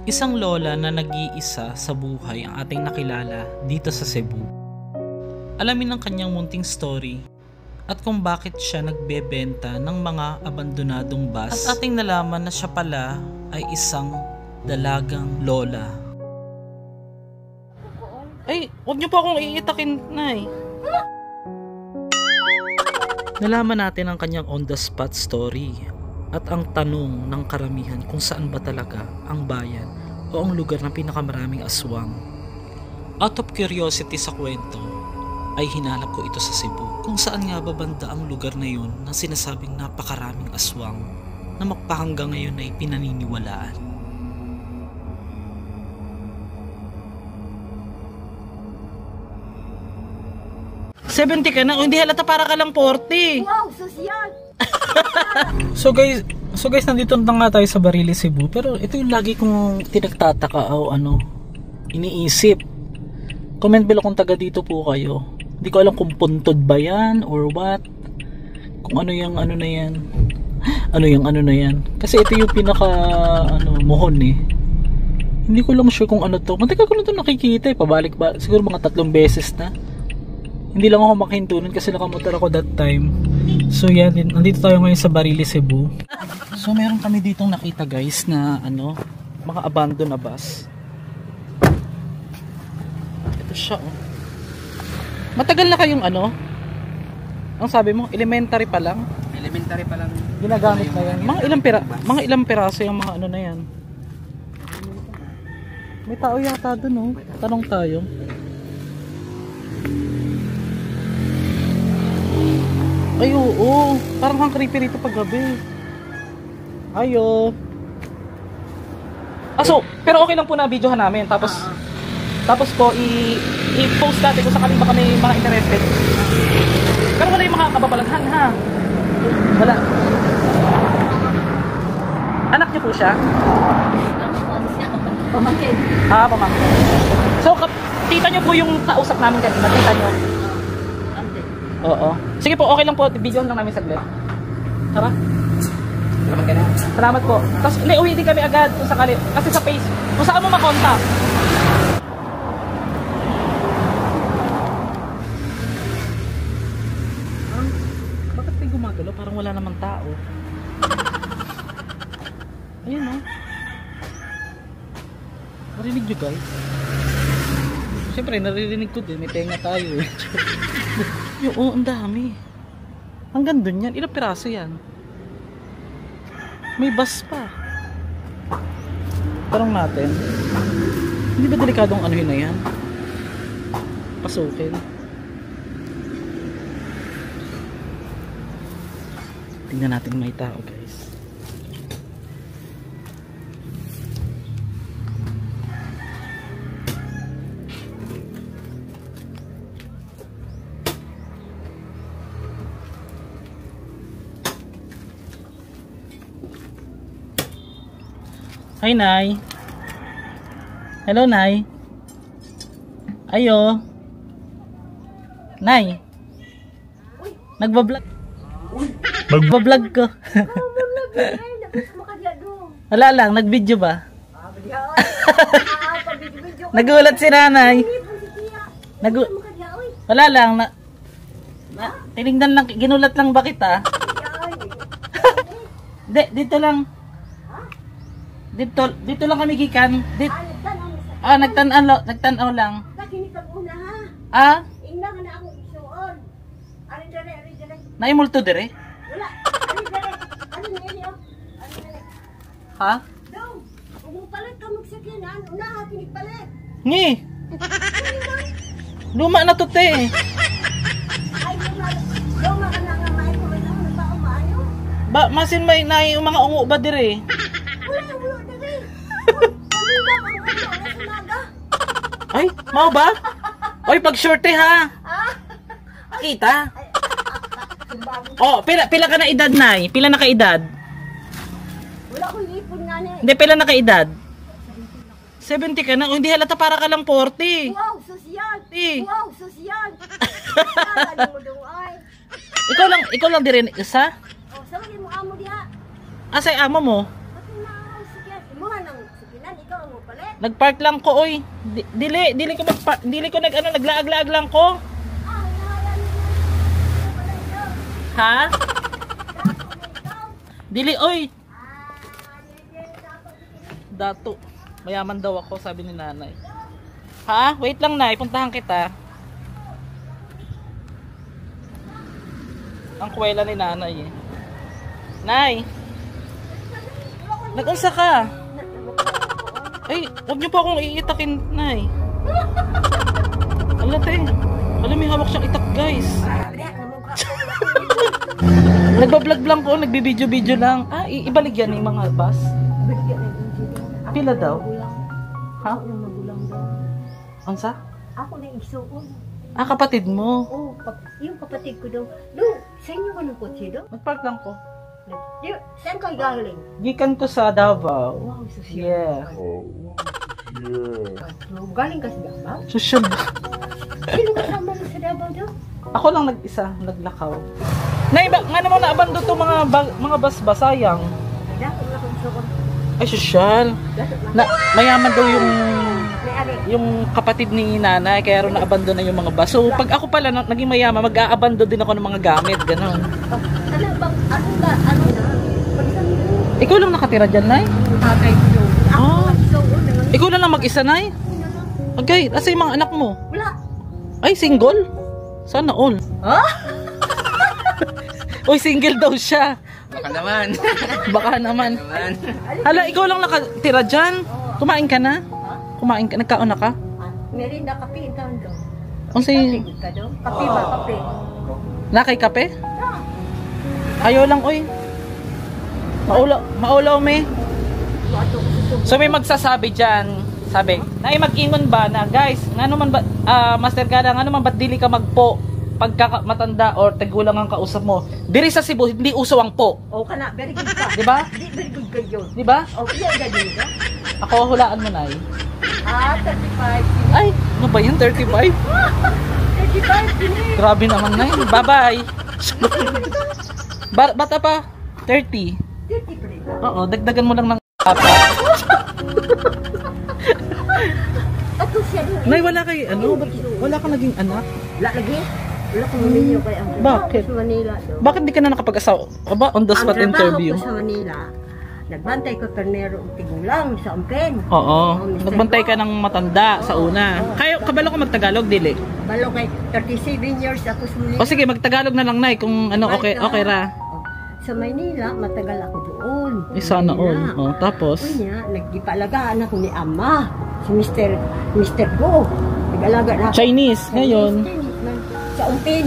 Isang lola na nag-iisa sa buhay ang ating nakilala dito sa Cebu. Alamin ang kanyang munting story at kung bakit siya nagbebenta ng mga abandonadong bus. At ating nalaman na siya pala ay isang dalagang lola. Ay, huwag niyo po akong iitakin, Nay. Nalaman natin ang kanyang on-the-spot story at ang tanong ng karamihan kung saan ba talaga ang bayan o ang lugar ng pinakamaraming aswang. Out of curiosity sa kwento, ay hinanap ko ito sa Cebu. Kung saan nga ba banda ang lugar na yun na sinasabing napakaraming aswang na magpahanggang ngayon ay pinaniniwalaan. $70 ka na? O hindi halata, para ka lang 40. Wow, sosyal! So guys, nandito na nga tayo sa Barili, Cebu. Pero ito yung lagi kong tinagtataka o iniisip. Comment below kung taga dito po kayo. Hindi ko alam kung puntod ba yan or what. Kung ano yung ano na yan. Ano na yan. Kasi ito yung pinaka mohon eh. Hindi ko lang sure kung ano to. Matagal ko na to nakikita eh. Pabalik ba? Siguro mga 3 beses na. Hindi lang ako makahintunan kasi nakamotor ako that time. So yan, nandito tayo ngayon sa Barili, Cebu. So meron kami ditong nakita guys na mga abandoned na bus. Ito siya oh. Matagal na kayong ang sabi mo, elementary pa lang? Elementary pa lang. Ginagamit na yan. Mga ilang piraso yung mga na yan. May tao yata dun oh. Tanong tayo. Ay oo, parang kang creepy rito pag gabi. Ayo. So, pero okay lang po na videohan namin. Tapos po i-post natin kung sakaling baka may mga interested. Pero wala yung mga kababalaghan ha. Wala. Anak niyo po siya? Pamangkin. Pamangkin. So, tita niyo po yung kausap namin kanina. Tita niyo. Oo. Sige po, okay lang po. Videohan lang namin saglit. Tara. Salamat ka na. Salamat po. Tapos, uwi din kami agad kung sakali. Kasi sa face, kung saan mo makontak. Bakit may gumagalo? Parang wala namang tao. Ayun o. Narinig nyo guys? Siyempre, naririnig ko din. May tenga tayo eh. Yung ang dami. Hanggang dun yan. Ilang piraso yan? May bus pa. Tanong natin. Hindi ba delikadong anuhin na yan? Pasukin. Tingnan natin may tao guys. Hi, Nay. Hello, Nay. Ayo. Nay. Nagbablog. Nagbablog ko. Wala lang, nag-video ba? Nagulat si Nanay. Wala lang. Tinignan lang, ginulat lang ba kita? Dito lang. Dito lang kami gikan. Nagtanaw lang. Nay multo dire? Wala. Ha? Palit ka magsakinan, unaha pinigpalit. Ngi. Luma na to te. Ay, luma ka na nga may kumain na tao maayo. Ba masin may nay mga ungo ba dire? Ay, mau ba? Oy, pag shorty ha. Kita. Oh, pila ka na edad, Nay? Pila na ka edad? Wala ko ipon nga na. Hindi, pila na ka edad? 70 ka na. Oh, hindi halata, para ka lang 40. Wow, sosyal. Wow, sosyal. Ikaw lang din isa? Oh, saan mo amo diha? Asay amo mo? Pati na sakyan. Imuha nang sakinan ikaw ang upalit. Nagpark lang ko, oy. Dili ko magpark, dili ko naglaag-laag lang ko. Ha? Dili, oy. Dato. Mayaman daw ako, sabi ni nanay. Ha? Wait lang, nay. Puntahan kita. Ang kwela ni nanay eh. Nay! Nag-unsa ka? Ay, huwag niyo po akong iitakin, nay. Alam te. Alam, may hawak siyang itak, guys. Nagbablog lang ko, nagbibideo-video lang. Ah, ibalik yan yung mga bus. Pila daw? Ha? Ansa? Ako na isuon. Ah, kapatid mo. Oh, yung kapatid ko daw. Doon, sa inyo ba ng kotse doon? Nagpark lang ko. Saan kayo galing? Gikan ko sa Davao. Wow, social. Yeah. Galing ka sa Davao? Social. Sino kasama mo sa Davao doon? Ako lang nag-isa, naglakaw. Nay, nga naman naabando to mga bus-bus, sayang. Dapat na kung sukon. Ay, social. Mayaman daw May yung kapatid ni nanay, kaya rin naabando na yung mga bus. So, pag ako pala naging mayaman, mag-aabando din ako ng mga gamit, gano'n. Ano bang, ano na? Pagsan mo? Ikaw lang nakatira dyan, nay? Tatay ko doon. Ako Oh. isuon. Ikaw na lang mag-isa, nay? Okay, asa yung mga anak mo? Wala. Ay, single? Sana all. Ha? Uy, single daw siya. Baka naman. Baka naman. Hala, ikaw lang nakatira dyan? Kumain ka na? Kumain ka? Nagkaon na ka? Merinda kape ikaw doon. Kung si... Kape ka doon? Kape ba? Kape? Nakay kape? Ayaw lang, oy. Maulaw, me. So may magsasabi dyan, sabi, nay mag-ingon ba na, guys, nga naman ba, Master Gala, nga naman ba't dili ka magpo pagka matanda or tagulang ang kausap mo? Diri sa Cebu, hindi uso ang po. Oh, kana, very good ka. Di ba? Very good ka yun. Di ba? Oh, iya gagawin ka? Ako, hulaan mo, nay. 35. Ay, ano ba yun? 35? 35 din eh. Grabe naman, nay. Bye-bye. Bata pa? 30. 30 pa rin. Oo, dagdagan mo lang ng papa. Ato siya doon. Nay, wala kay, wala ka naging anak? Wala lagi. Wala kong maminyo kay ang Bakit? sa Manila doon. Bakit di ka na nakapag-asawa? Aba, on the spot interview. Ang trabaho ko sa Manila, nagbantay ko karnero o tigulang sa Ampen. Oo. Nagbantay ka ng matanda sa una. Kayo, kabalo ko magtagalog, dili? Balo kay 37 years ako sa Manila. O sige, magtagalog na lang, nay, kung ano, okay ra. Sa Maynila, matagal ako doon. Sana all. Oh, tapos? Kunya, nagipalagaan ako ni Ama. Si Mr. Go. Nag-alaga na ako. Chinese, ngayon. Chinese man. Sa Umpin.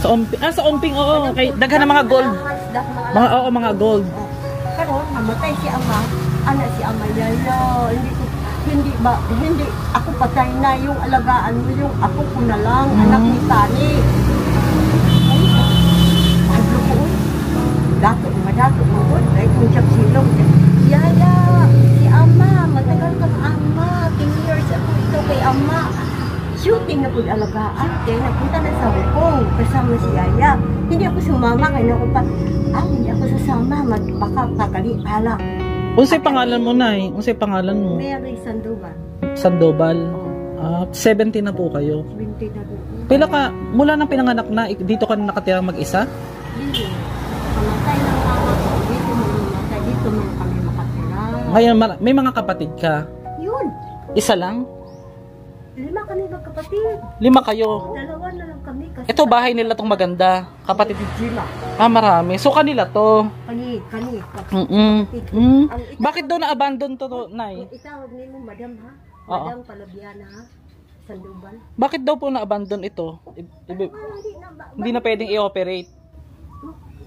Sa Omping, sa Omping, oo. Kay, daghan ng mga gold. Mga gold. Karon namatay si Ama. Anak si Ama, yaya. Hindi ako patay na yung alagaan mo, yung ako ko na lang, anak ni Tani. Dato mo, dahil kung siya silong, yaya, si Ama, matagal kang Ama, 10 years ako ito kay Ama. Shooting na po alagaan, kaya napunta na sa Hong Kong, kasama si Yaya. Hindi ako sumama, kaya ako pa, hindi ako sasama, baka pagkali, ala. Unsay pangalan mo, nay? Unsay pangalan mo? Mary Sandoval. Sandoval. 70 na po kayo. 20 na doon. Pila ka, mula nang pinanganak na, dito ka na nakatirang mag-isa? Hindi. Pamatay ng mama ko. Dito mo namatay. Dito mo kami makatira. Ngayon, may mga kapatid ka. Yun. Isa lang? 5 kami magkapatid. 5 kayo. 2 na lang kami. Kasi Ito, bahay nila tong maganda. Kapatid. 5. Marami. So, kanila to. Kanit. Bakit daw na-abandon to, nay? Itawag nimo, madam ha? Oo. Madam Palabiana ha? Sandoval. Bakit daw po na-abandon ito? Hindi na pwedeng i-operate.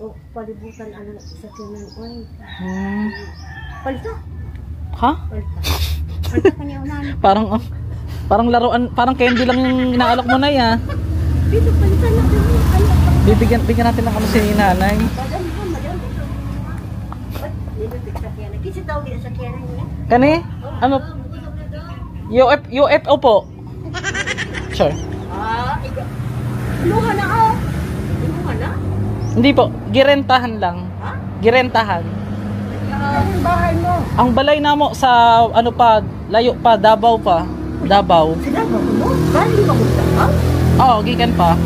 Oh, palibutan ano sa tunan. Oy. Palita. Ha? Palita kanya unan. Parang laruan, parang candy lang yung inaalok mo na ya. Dito palita na kami. Bigyan natin ng ano si nanay. Madam ha, madam. Dito sakyan. Kasi tawag din sakyan niya. Kani? Ano? UFO po. Sure. Inuha na ah. Inuha na? Hindi po, girentahan lang. Ha? Girentahan. Ang bahay mo. Ang balay na mo sa ano pa, layo pa, Davao pa. Davao. Sila ba mo? Galing ba mo sa ka? Oo, gikan pa.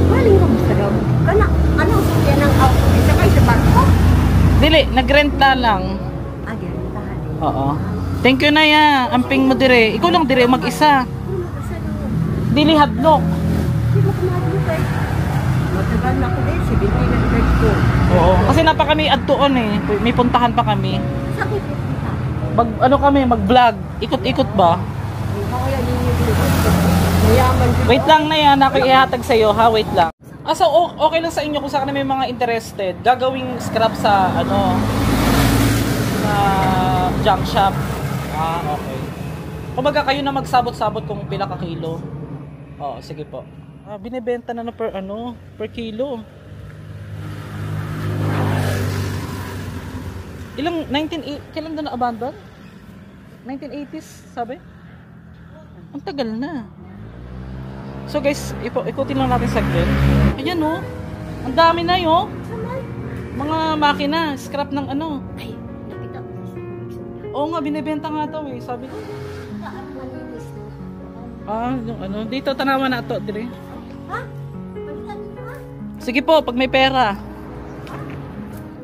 Galing ba mo sa ka? Kana, ano, yan ang auto. Isa kayo sa barko? Dili, nagrent na lang. Ah, yan, tahan. Oo. Thank you na ya. Amping mo dire. Ikaw lang dire mag-isa. Dili hadlok. Hindi mo kumain kayo. Matagal na ko din, 17 na drive ko. Oo. Kasi napa kami adtuon eh. May puntahan pa kami. Sakit ito ka. Ano kami, mag-vlog. Ikot-ikot ba? Kaya ninyo dito. Mayaman dito. Wait lang na yan. Ako ihatag sa'yo ha. Wait lang. So okay lang sa inyo kung saan may mga interested. Gagawing scrap sa ano na junk shop. Ah, okay. Kumbaga kayo na magsabot-sabot kung pila ka kilo. Oo, sige po. Binebenta na per kilo. Kailan na na-abandon? 1980s, sabi? Ang tagal na. So guys, ikutin lang natin saglit. Ayan oh. Ang dami na yun. Mga makina, scrap ng ano. Ay, nakita ko. Oo nga, binebenta nga to eh, sabi ko. Yung ano, dito tanawa na to, dire. Ha? Pagkita ha? Sige po, pag may pera.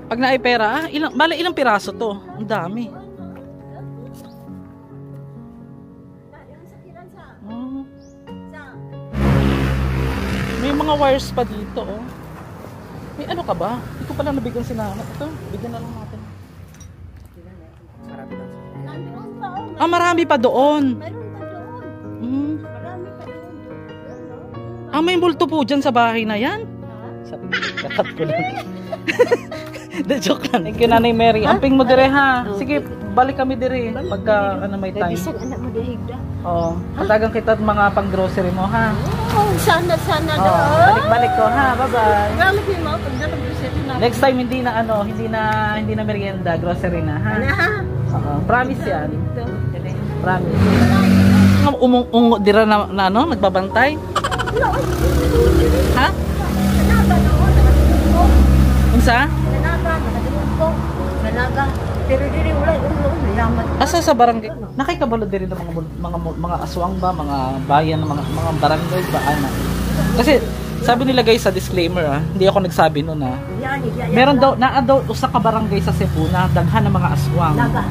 Pag naay pera, ilang piraso to? Ang dami. Oh. May mga wires pa dito, oh. May ano ka ba? Hindi ko pala nabigyan si Nana. Ito, bigyan na lang natin. Marami pa doon. Meron pa doon. Hmm. Marami pa doon. May multo po dyan sa bahay na yan. Sabi, kakat ko lang. The joke lang. Thank you, Nanay Mary. Amping mo dire ha. Sige, balik kami dire. Pagka may time. Bisag anak mo dahig da. Oo. Patagang kita mga pang-grocery mo ha. Oh, sana Oo. daw. Balik-balik ko ha. Bye-bye. Gamit mo mga pagdadagdagan na. Next time hindi na merienda, grocery na ha. Ha? Oo. Promise yan. Promise. Ungo dira na nagbabantay. Ha? Unsa? Nanaga. Pero diri wala yaman. Asa sa barangay? Nakikabalo diri ng mga aswang ba, mga bayan, mga barangay ba ana? Kasi sabi nila guys sa disclaimer hindi ako nagsabi noon Meron daw usa ka barangay sa Cebu na daghan ng mga aswang. Naga.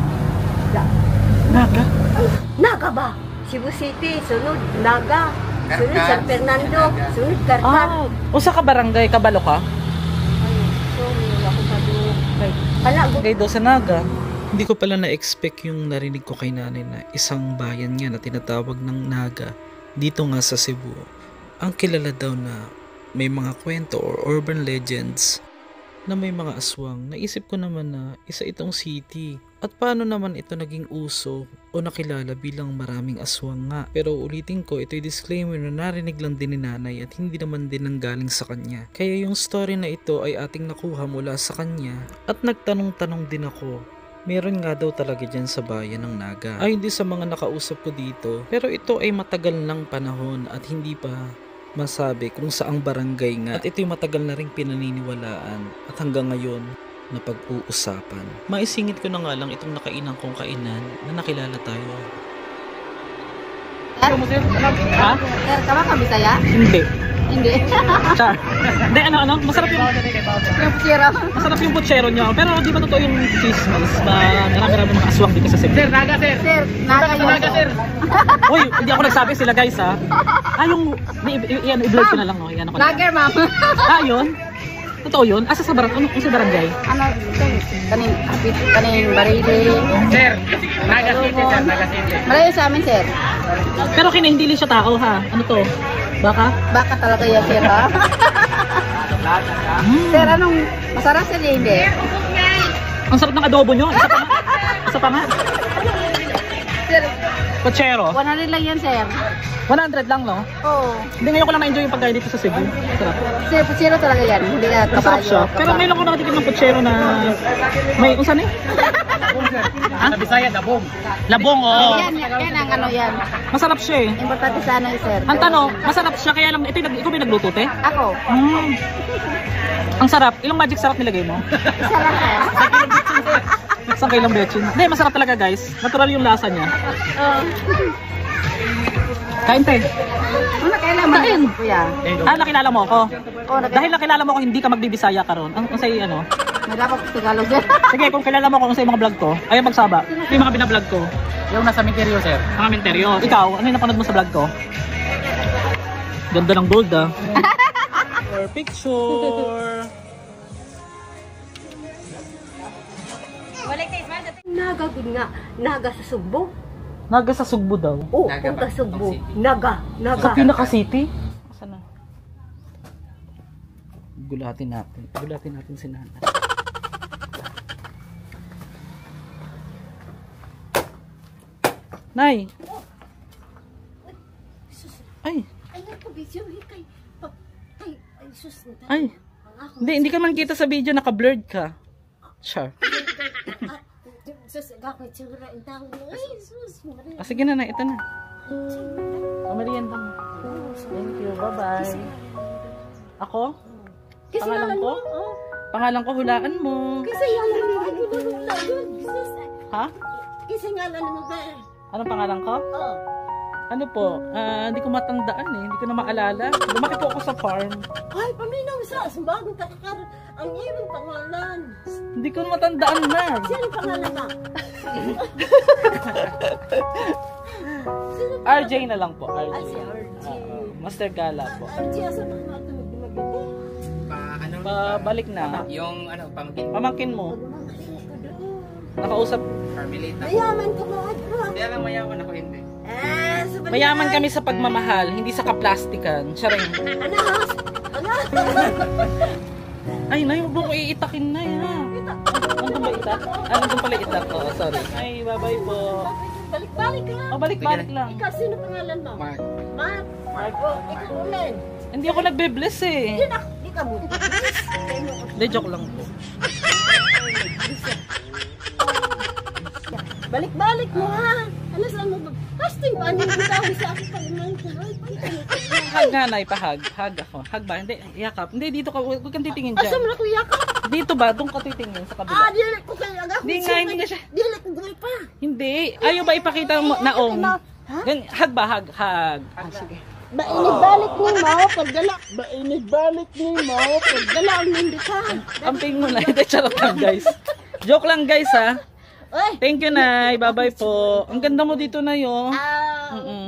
Naga? Naga ba? Cebu City, sunod Naga. Sunod San Fernando, sunod Carcar. Usa ka barangay, kabalo ka? Kaya daw sa Naga. Hindi ko pala na-expect yung narinig ko kay nanay na isang bayan niya na tinatawag ng Naga dito nga sa Cebu. Ang kilala daw na may mga kwento or urban legends na may mga aswang. Naisip ko naman na isa itong city. At paano naman ito naging uso o nakilala bilang maraming aswang nga. Pero ulitin ko, ito'y disclaimer na narinig lang din ni nanay at hindi naman din nanggaling sa kanya. Kaya yung story na ito ay ating nakuha mula sa kanya at nagtanong-tanong din ako. Meron nga daw talaga dyan sa bayan ng Naga. Ayon din sa mga nakausap ko dito, pero ito ay matagal ng panahon at hindi pa masabi kung saang barangay nga. At ito'y matagal na ring pinaniniwalaan at hanggang ngayon na pag-uusapan. Maisingit ko na nga lang itong nakainang kong kainan na nakilala tayo. Ha? Sir, ka ba kabisaya? Hindi. Hindi. Char. Hindi, masarap yung Puchero. masarap yung puchero nyo. Pero di ba totoo yung chismis ba marami-rami mga aswang dito sa Cebu? Sir, Naga, sir. Sir, Naga sir. Uy, hindi ako nagsabi sila guys ha. Yung i-vlog ko na lang no. Yan ako. Lager, ma'am. Yun. Totoo yun? Asa sa barangay? Ano sa barangay? Kaning barili. Sir, Naga City, sir. Naga City. Malayo sa amin, sir. Pero hindi siya tao ha. Ano to? Baka? Baka talaga yan, sir, ha? Sir, anong masarap sir, hindi? Ang sarap ng adobo nyo. Isa pa nga. Sir, Puchero. 100 lang yan, sir. 100 lang no? Oo. Hindi ngayon ko lang na-enjoy yung pagkain dito sa Cebu. Sarap. Sir, puchero talaga yan. Hindi na Masarap siya. Pero ngayon lang ko nakatikim ng puchero na may unsan eh? Sa Bisaya, Dabong. Labong oh. Yan ang ano yan. Masarap siya eh. Importante sa ano, sir. Ang tanong, masarap siya kaya lang ikaw ba nagluto te? Ako. Ang sarap. Ilang magic sarap nilagay mo? Isa lang, sir. Isang kilong betchin. Hindi, masarap talaga guys. Natural yung lasa niya. Kain tayo. Ano kailangan Kain. kuya? Nakilala mo ako. Oh, Dahil nakilala mo ako, hindi ka magbibisaya karon. Ang say ano? Nagkakot Tagalog sir. Sige, kung kilala mo ako sa mga vlog ko, ayaw magsaba. Ito yung mga binablog ko. Yung nasa Minterio, sir. Mga menteryo. Ikaw, ano yung napanood mo sa vlog ko? Ganda ng gold ah. For picture. Naga gud nga, naga sa Sugbo. Naga sa Sugbo daw. Oh, Naga punta ba? Sugbo. City. Naga, Sa naga. Pinaka City? Saan na? Gulatin natin. Gulatin natin si Nana. Nay! Ay! Ay, nagka-video kay ay sus. Ay! Hindi ka man kita sa video, naka-blurred ka. Char. Sus, gakit siguro ang tao. Ay, sus. Sige na, ito na. Merienda mo. Thank you, bye-bye. Ako? Pangalan ko? Pangalan ko, hulaan mo. Kasi yan ang nagulula yun. Sus. Ha? Kasi nga lang mo ba? Anong pangalan ko? Oh. Ano po? Hindi ko matandaan eh. Hindi ko na maalala. Lumaki po ako sa farm. Ay, paminaw sa bagong katakar ang iyong pangalan. Hindi ko matandaan na. Sino pangalan ka? RJ na lang po. RJ. Ay, si RJ. Master Gala po. RJ, asa na matulog na magiti? Balik na. Yung pamangkin. Pamangkin mo. Nakausap. Carmelita. Mayaman ka mo, Adro. Hindi alam mayaman ako hindi. Mayaman kami sa pagmamahal, hindi sa kaplastikan. Charing. Anas! Anas! Ay, nay, huwag mo iitakin na ha. Nandun ba itak? Nandun pala itak ko. Sorry. Ay, bye-bye po. Balik-balik ka. Balik-balik lang. Ikaw, sino pangalan mo? Mark. Mark. Mark. Oh, ikaw ulit. Hindi ako nagbe-bless eh. Yun ako. Di ka mo. Hindi, joke lang po. Balik-balik mo ha. Ano saan mo ba? Casting pa. Ano yung tawag sa akin pag Hag nga, nay, pahag. Hag ako. Hag ba? Hindi, yakap. Hindi, dito ka. Huwag kang titingin Asa dyan. mo na kuya ka? Dito ba? Doon ka titingin sa kabila. Dili ko kayo agad. Hindi nga siya. Dili ko gawin pa. Hindi. Ayaw ba ipakita mo naong? Hag ba? Hag. Sige. Bainibalik ni mo pagdala. Bainibalik ni mo pagdala ang nindita. Amping mo na. Hindi, charot lang guys. Joke lang guys ha. Oy. Thank you, Nay. Bye-bye po. Ang ganda mo dito, Nay, oh.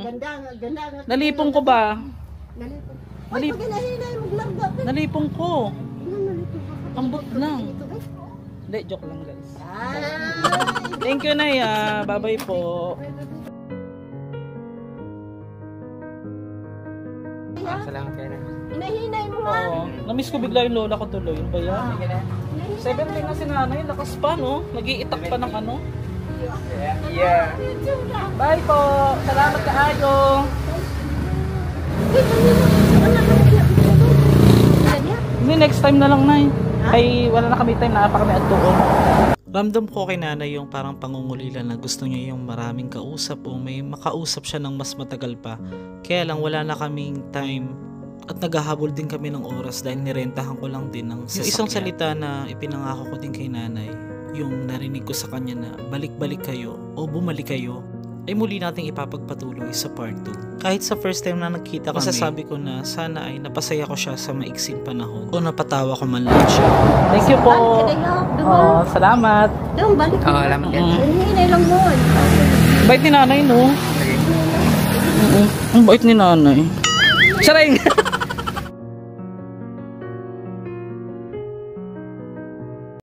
Ganda nga. Nalipong ko ba? Nalipong. Ay, Nalip- pag hinahinay, maglarga. Nalipong ko. Nalipong ka. Ambot lang. Hindi, joke lang, guys. Ay. Thank you, Nay, ah. Bye-bye po. Salamat kayo na. Hinahinay mo ha. Oo. Namiss ko bigla yung lola ko tuloy. Ano ba yan? 17 na si nanay. Lakas pa, no? Nag-iitak pa ng ano. Yeah. Bye po. Salamat kaayo. Hindi, next time na lang, Nay. Ay, wala na kami time. Napa kami at doon. Ramdam ko kay nanay yung parang pangungulilan na gusto niya yung maraming kausap o may makausap siya ng mas matagal pa. Kaya lang wala na kaming time at naghahabol din kami ng oras dahil nirentahan ko lang din ng sasakyan. Yung isang salita na ipinangako ko din kay nanay, yung narinig ko sa kanya na balik-balik kayo o bumalik kayo, ay muli nating ipapagpatuloy sa part 2. Kahit sa first time na nagkita kami, masasabi ko na sana ay napasaya ko siya sa maiksing panahon o napatawa ko man lang siya. Thank you po. Oh, salamat. Doon, balik mo. Salamat kayo. Hinahinay lang mo. Bait ni nanay, no? Ang bait ni nanay. Charing!